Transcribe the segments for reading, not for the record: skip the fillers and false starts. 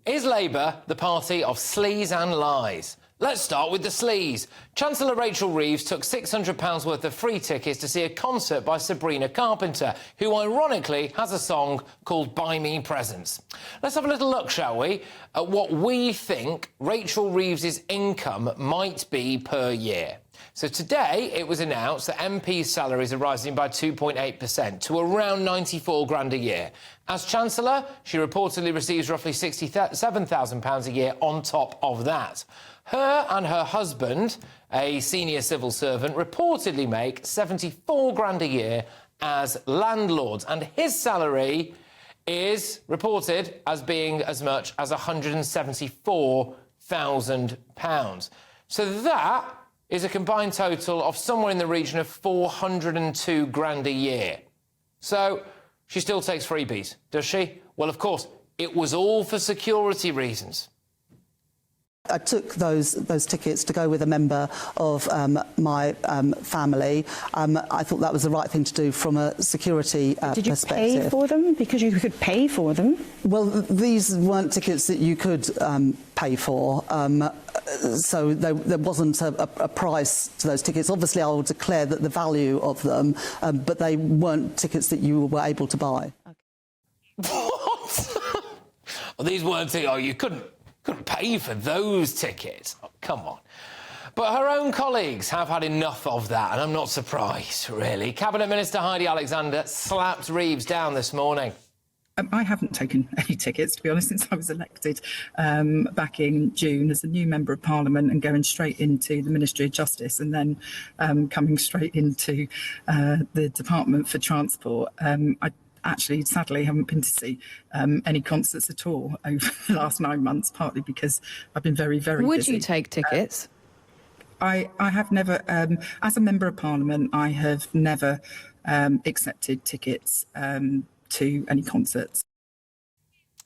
Is Labour the party of sleaze and lies? Let's start with the sleaze. Chancellor Rachel Reeves took £600 worth of free tickets to see a concert by Sabrina Carpenter, who ironically has a song called Buy Me Presents. Let's have a little look, shall we, at what we think Rachel Reeves' income might be per year. So today it was announced that MPs' salaries are rising by 2.8% to around 94 grand a year. As Chancellor, she reportedly receives roughly £67,000 a year on top of that. Her and her husband, a senior civil servant, reportedly make 74 grand a year as landlords, and his salary is reported as being as much as £174,000. So that is a combined total of somewhere in the region of 402 grand a year. So she still takes freebies, does she? Well, of course, it was all for security reasons. I took those tickets to go with a member of my family. I thought that was the right thing to do from a security perspective. Did you pay for them? Because you could pay for them. Well, these weren't tickets that you could pay for, so there wasn't a price to those tickets. Obviously, I will declare that the value of them, but they weren't tickets that you were able to buy. Okay. What? Well, these weren't tickets. Oh, you couldn't pay for those tickets. Oh, come on. But her own colleagues have had enough of that, and I'm not surprised, really. Cabinet Minister Heidi Alexander slapped Reeves down this morning. I haven't taken any tickets, to be honest, since I was elected back in June as a new Member of Parliament and going straight into the Ministry of Justice and then coming straight into the Department for Transport. I actually, sadly, haven't been to see any concerts at all over the last 9 months, partly because I've been very, very busy. Would you take tickets? I have never, as a Member of Parliament, I have never accepted tickets to any concerts.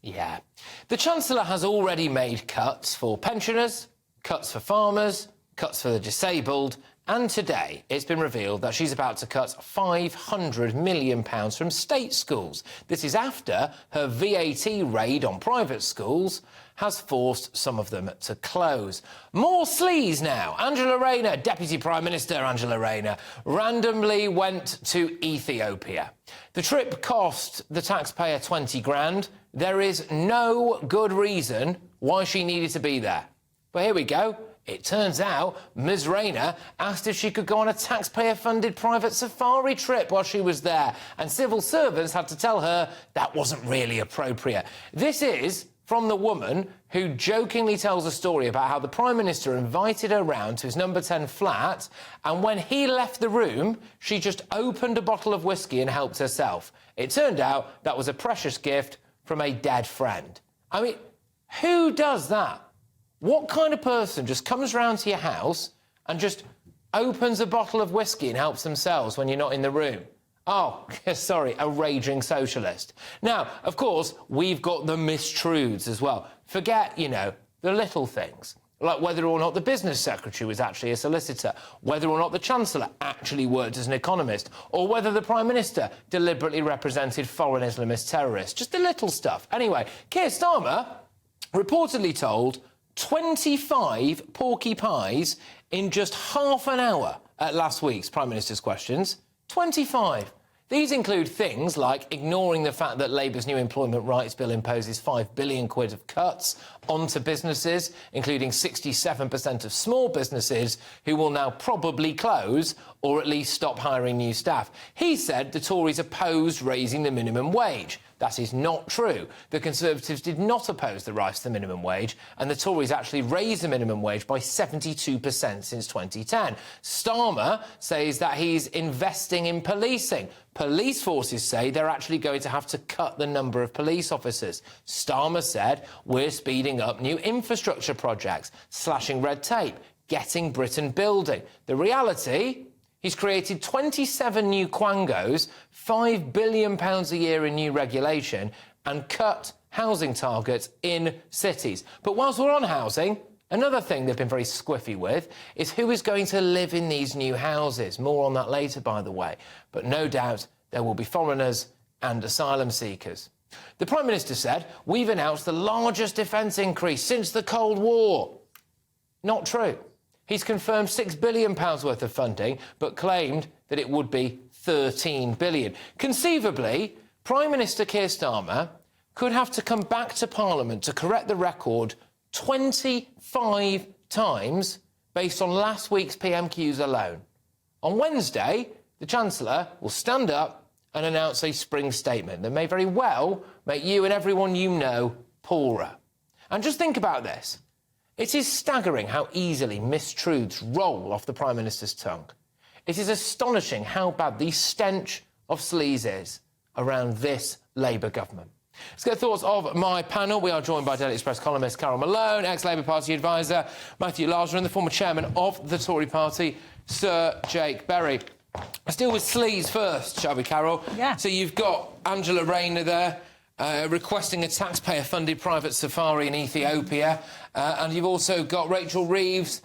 Yeah. The Chancellor has already made cuts for pensioners, cuts for farmers, cuts for the disabled, and today it's been revealed that she's about to cut £500 million from state schools. This is after her VAT raid on private schools has forced some of them to close. More sleaze now. Angela Rayner, Deputy Prime Minister Angela Rayner, randomly went to Ethiopia. The trip cost the taxpayer 20 grand. There is no good reason why she needed to be there. But here we go. It turns out Ms Rayner asked if she could go on a taxpayer-funded private safari trip while she was there, and civil servants had to tell her that wasn't really appropriate. This is from the woman who jokingly tells a story about how the Prime Minister invited her round to his number 10 flat, and when he left the room, she just opened a bottle of whiskey and helped herself. It turned out that was a precious gift from a dead friend. I mean, who does that? What kind of person just comes round to your house and just opens a bottle of whiskey and helps themselves when you're not in the room? Oh, sorry, a raging socialist. Now, of course, we've got the mistruths as well. Forget, the little things, like whether or not the business secretary was actually a solicitor, whether or not the Chancellor actually worked as an economist, or whether the Prime Minister deliberately represented foreign Islamist terrorists. Just the little stuff. Anyway, Keir Starmer reportedly told 25 porky pies in just half an hour at last week's Prime Minister's Questions. 25. These include things like ignoring the fact that Labour's new employment rights bill imposes £5 billion of cuts onto businesses, including 67% of small businesses who will now probably close or at least stop hiring new staff. He said the Tories opposed raising the minimum wage. That is not true. The Conservatives did not oppose the rise to the minimum wage, and the Tories actually raised the minimum wage by 72% since 2010. Starmer says that he's investing in policing. Police forces say they're actually going to have to cut the number of police officers. Starmer said, we're speeding up new infrastructure projects, slashing red tape, getting Britain building. The reality? He's created 27 new quangos, £5 billion a year in new regulation, and cut housing targets in cities. But whilst we're on housing, another thing they've been very squiffy with is who is going to live in these new houses. More on that later, by the way. But no doubt there will be foreigners and asylum seekers. The Prime Minister said, "We've announced the largest defence increase since the Cold War." Not true. He's confirmed £6 billion worth of funding, but claimed that it would be £13 billion. Conceivably, Prime Minister Keir Starmer could have to come back to Parliament to correct the record 25 times based on last week's PMQs alone. On Wednesday, the Chancellor will stand up and announce a spring statement that may very well make you and everyone you know poorer. And just think about this. It is staggering how easily mistruths roll off the Prime Minister's tongue. It is astonishing how bad the stench of sleaze is around this Labour government. Let's get thoughts of my panel. We are joined by Daily Express columnist Carol Malone, ex-Labour Party advisor Matthew Larsner and the former chairman of the Tory party, Sir Jake Berry. Let's deal with sleaze first, shall we, Carol? Yeah. So you've got Angela Rayner there, requesting a taxpayer-funded private safari in Ethiopia, and you've also got Rachel Reeves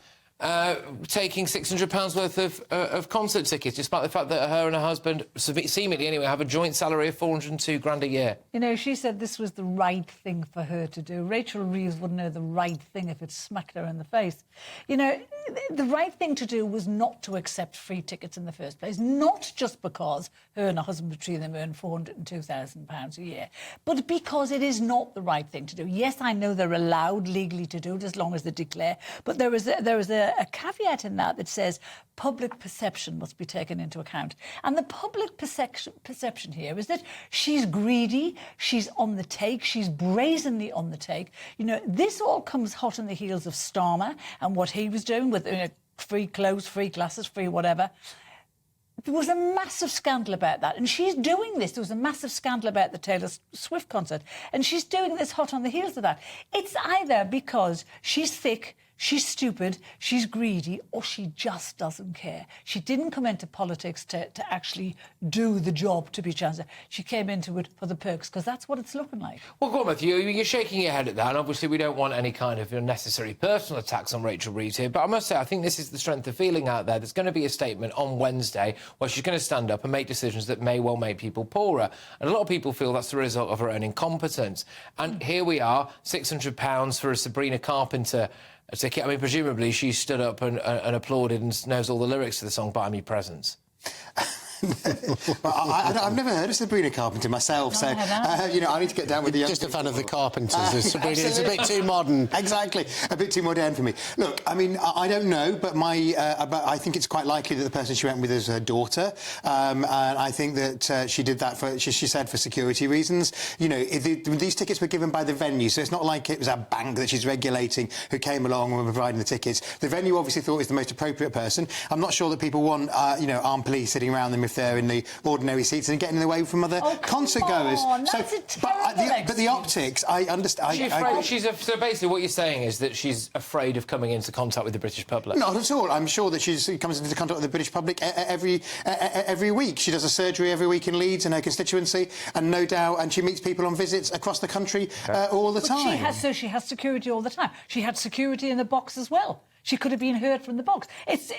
taking £600 worth of concert tickets, despite the fact that her and her husband, seemingly anyway, have a joint salary of $402,000 a year. You know, she said this was the right thing for her to do. Rachel Reeves wouldn't know the right thing if it smacked her in the face. You know, the right thing to do was not to accept free tickets in the first place, not just because her and her husband between them earn £402,000 a year, but because it is not the right thing to do. Yes, I know they're allowed legally to do it as long as they declare, but there is a caveat in that says public perception must be taken into account. And the public perception here is that she's greedy, she's on the take, she's brazenly on the take. You know, this all comes hot on the heels of Starmer and what he was doing with free clothes, free glasses, free whatever. There was a massive scandal about that, and she's doing this. There was a massive scandal about the Taylor Swift concert, and she's doing this hot on the heels of that. It's either because she's thick, she's stupid, she's greedy, or she just doesn't care. She didn't come into politics to actually do the job to be Chancellor. She came into it for the perks, because that's what it's looking like. Well, go on, Matthew. You're shaking your head at that, and obviously we don't want any kind of unnecessary personal attacks on Rachel Reeves here, but I must say I think this is the strength of feeling out there. There's going to be a statement on Wednesday where she's going to stand up and make decisions that may well make people poorer. And a lot of people feel that's the result of her own incompetence. And here we are, £600 for a Sabrina Carpenter ticket. I mean, presumably she stood up and applauded and knows all the lyrics to the song Buy Me Presents. I've never heard of Sabrina Carpenter myself, so you know, I need to get down with the just a fan of the Carpenters. Sabrina, it's a bit too modern. Exactly, a bit too modern for me. Look, I mean, I don't know, but I think it's quite likely that the person she went with is her daughter, and I think that she did that for, she said, for security reasons. You know, these tickets were given by the venue, so it's not like it was a bank that she's regulating who came along and were providing the tickets. The venue obviously thought it was the most appropriate person. I'm not sure that people want, you know, armed police sitting around them if they're in the ordinary seats and getting in the way from other concert goers. That's a terrible but the optics, I understand. So basically what you're saying is that she's afraid of coming into contact with the British public? Not at all. I'm sure that she comes into contact with the British public every week. She does a surgery every week in Leeds in her constituency, and no doubt, and she meets people on visits across the country all the time. She has security all the time. She had security in the box as well. She could have been heard from the box. It's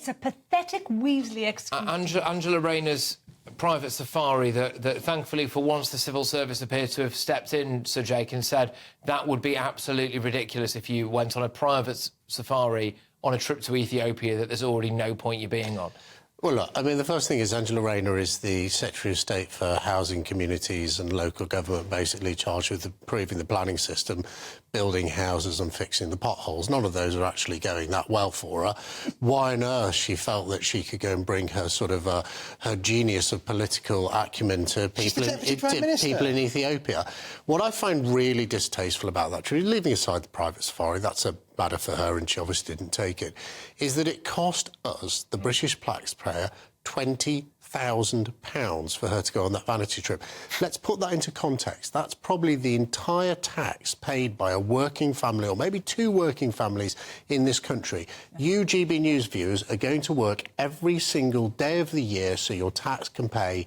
a pathetic Weasley excuse. Angela Rayner's private safari that thankfully for once the civil service appears to have stepped in, Sir Jake, and said that would be absolutely ridiculous if you went on a private safari on a trip to Ethiopia that there's already no point you being on. Well, look, I mean, the first thing is Angela Rayner is the Secretary of State for Housing, Communities and Local Government, basically charged with improving the planning system, building houses and fixing the potholes. None of those are actually going that well for her. Why on earth she felt that she could go and bring her sort of her genius of political acumen to people in Ethiopia? What I find really distasteful about that, leaving aside the private safari, that's a matter for her and she obviously didn't take it, is that it cost us, the British taxpayer, £20,000 for her to go on that vanity trip. Let's put that into context. That's probably the entire tax paid by a working family, or maybe two working families in this country. You, GB News viewers, are going to work every single day of the year so your tax can pay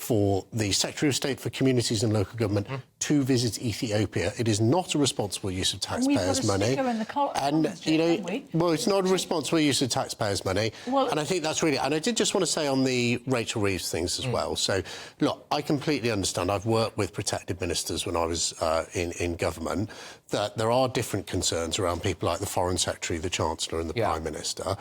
for the Secretary of State for Communities and Local Government to visit Ethiopia. It is not a responsible use of taxpayers' money. Well, it's not a responsible use of taxpayers' money. And I think that's really... And I did just want to say on the Rachel Reeves things as well. So, look, I completely understand. I've worked with protected ministers when I was in government, that there are different concerns around people like the Foreign Secretary, the Chancellor and the Prime Minister.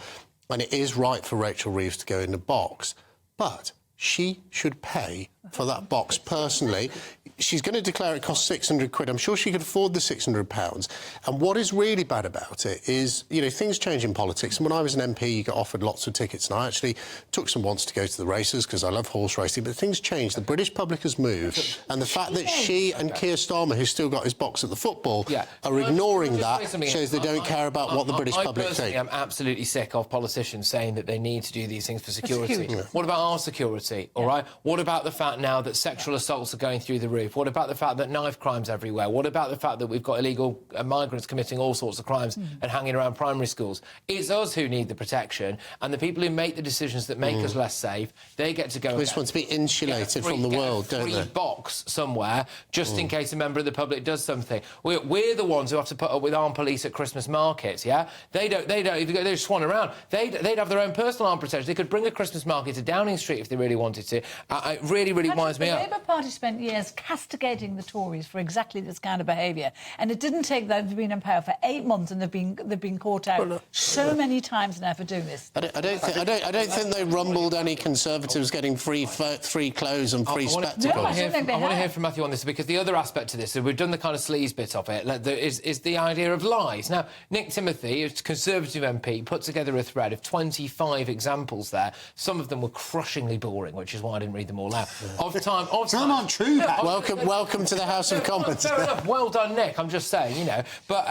And it is right for Rachel Reeves to go in the box. But she should pay for that box personally. She's going to declare it costs 600 quid. I'm sure she could afford the 600 pounds. And what is really bad about it is, you know, things change in politics. And when I was an MP, you got offered lots of tickets. And I actually took some once to go to the races because I love horse racing. But things change. The British public has moved. And the fact that she and Keir Starmer, who's still got his box at the football, are ignoring that shows they don't care about what the British public think. I'm absolutely sick of politicians saying that they need to do these things for security. What about our security, all right? What about the fact now that sexual assaults are going through the roof? What about the fact that knife crime's everywhere? What about the fact that we've got illegal migrants committing all sorts of crimes and hanging around primary schools? It's us who need the protection, and the people who make the decisions that make us less safe, they get to go... We just want to be insulated from the world, don't they? Free box somewhere, just in case a member of the public does something. We're the ones who have to put up with armed police at Christmas markets, yeah? They don't even go, they just swan around. They'd have their own personal armed protection. They could bring a Christmas market to Downing Street if they really wanted to. It really winds me up. The Labour Party spent years castigating the Tories for exactly this kind of behaviour, and it didn't take them. They've been in power for 8 months, and they've been caught out so many times now for doing this. I don't think they rumbled any Conservatives getting free clothes and free spectacles. No, I want to hear from Matthew on this, because the other aspect to this, so we've done the kind of sleaze bit of it, is the idea of lies. Now, Nick Timothy, a Conservative MP, put together a thread of 25 examples there. Some of them were crushingly boring, which is why I didn't read them all out. Some aren't true. Welcome to the House of Commons. Fair enough. Well done, Nick. I'm just saying, you know. But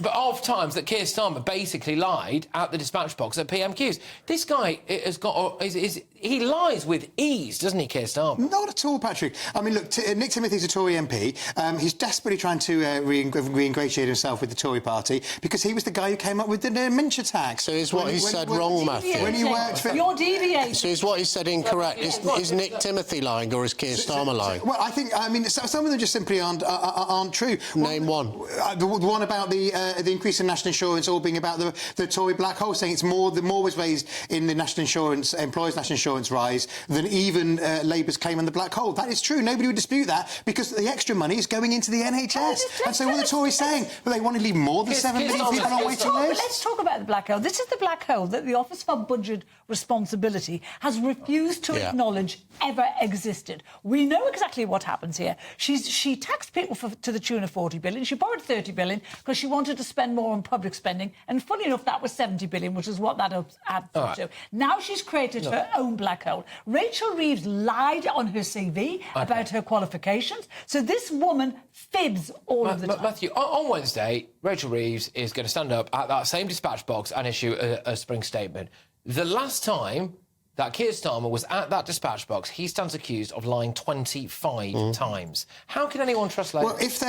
of times that Keir Starmer basically lied at the dispatch box at PMQs. This guy has got... he lies with ease, doesn't he, Keir Starmer? Not at all, Patrick. I mean, look, Nick Timothy's a Tory MP. He's desperately trying to re-ingratiate himself with the Tory party because he was the guy who came up with the dementia tax. So is what he said wrong, Matthew? When he worked for... You're deviating. So is what he said incorrect? Is Nick Timothy lying or is Keir Starmer lying? Well, I mean, some of them just simply aren't true. Name one. The one about the increase in national insurance all being about the Tory black hole, saying more was raised in the national insurance, employers' national insurance rise than even Labour's claim on the black hole. That is true. Nobody would dispute that because the extra money is going into the NHS. And so what the Tories saying? Well, they want to leave more than 7 million people on waiting lists. Let's talk about the black hole. This is the black hole that the Office for Budget Responsibility has refused to acknowledge ever existed. We know exactly what happens here. She taxed people to the tune of 40 billion. She borrowed 30 billion because she wanted to spend more on public spending. And funny enough, that was 70 billion, which is what that adds up to. Now she's created her own black hole. Rachel Reeves lied on her CV about her qualifications. So this woman fibs all of the time. Matthew, on Wednesday, Rachel Reeves is going to stand up at that same dispatch box and issue a spring statement. The last time that Keir Starmer was at that dispatch box, he stands accused of lying 25 times. How can anyone trust Labour? Well, if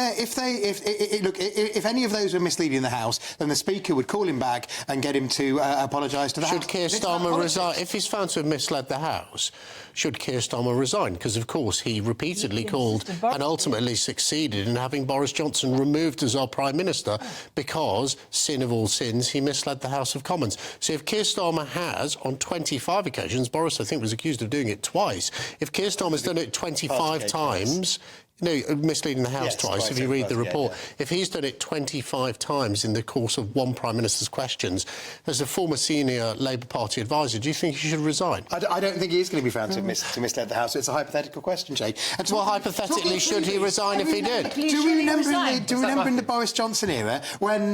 any of those were misleading the House, then the Speaker would call him back and get him to apologise to the House. Should Keir Starmer resign? If he's found to have misled the House, should Keir Starmer resign? Because, of course, he repeatedly called and ultimately succeeded in having Boris Johnson removed as our Prime Minister because, sin of all sins, he misled the House of Commons. So if Keir Starmer has, on 25 occasions, Boris, I think, was accused of doing it twice. If Keir Starmer's done it 25 times... No, misleading the House twice, if you read the report. If he's done it 25 times in the course of one Prime Minister's questions, as a former senior Labour Party advisor, do you think he should resign? I don't think he is going to be found to misled the House. It's a hypothetical question, Jay. And well, hypothetically, should he resign if he did? Do we remember in the Boris Johnson era when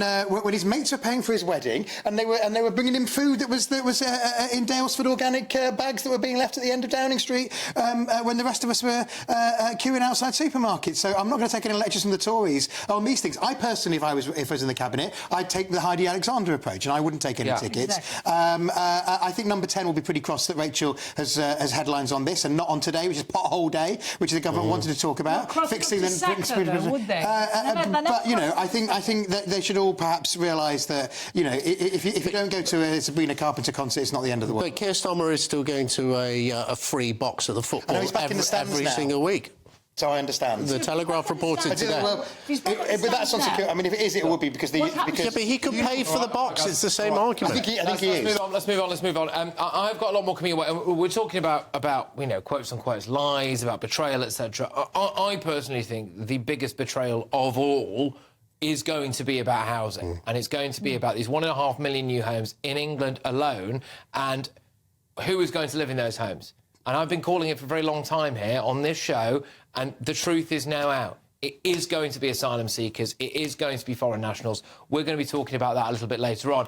his mates were paying for his wedding and they were bringing him food that was in Dalesford organic bags that were being left at the end of Downing Street when the rest of us were queuing outside supermarkets? supermarket, so I'm not going to take any lectures from the Tories on these things. I personally, if I was in the cabinet, I'd take the Heidi Alexander approach, and I wouldn't take any tickets. Exactly. I think number 10 will be pretty cross that Rachel has headlines on this, and not on today, which is pothole day, which the government wanted to talk about. Fixing them, would they? But you know, I think that they should all perhaps realise that, you know, if you don't go to a Sabrina Carpenter concert, it's not the end of the world. But Keir Starmer is still going to a free box at the football he's back in the stands every now. single week. So I understand. The Telegraph reported today. Well, but that's on security. I mean, if it is, it would be because Yeah, but he could pay for the box. It's the same argument. I think he is. Let's move on. I've got a lot more coming away. We're talking about you know, quotes on quotes, lies, about betrayal, etc. I personally think the biggest betrayal of all is going to be about housing, and it's going to be about these 1.5 million new homes in England alone, and who is going to live in those homes. And I've been calling it for a very long time here on this show, and the truth is now out. It is going to be asylum seekers. It is going to be foreign nationals. We're going to be talking about that a little bit later on.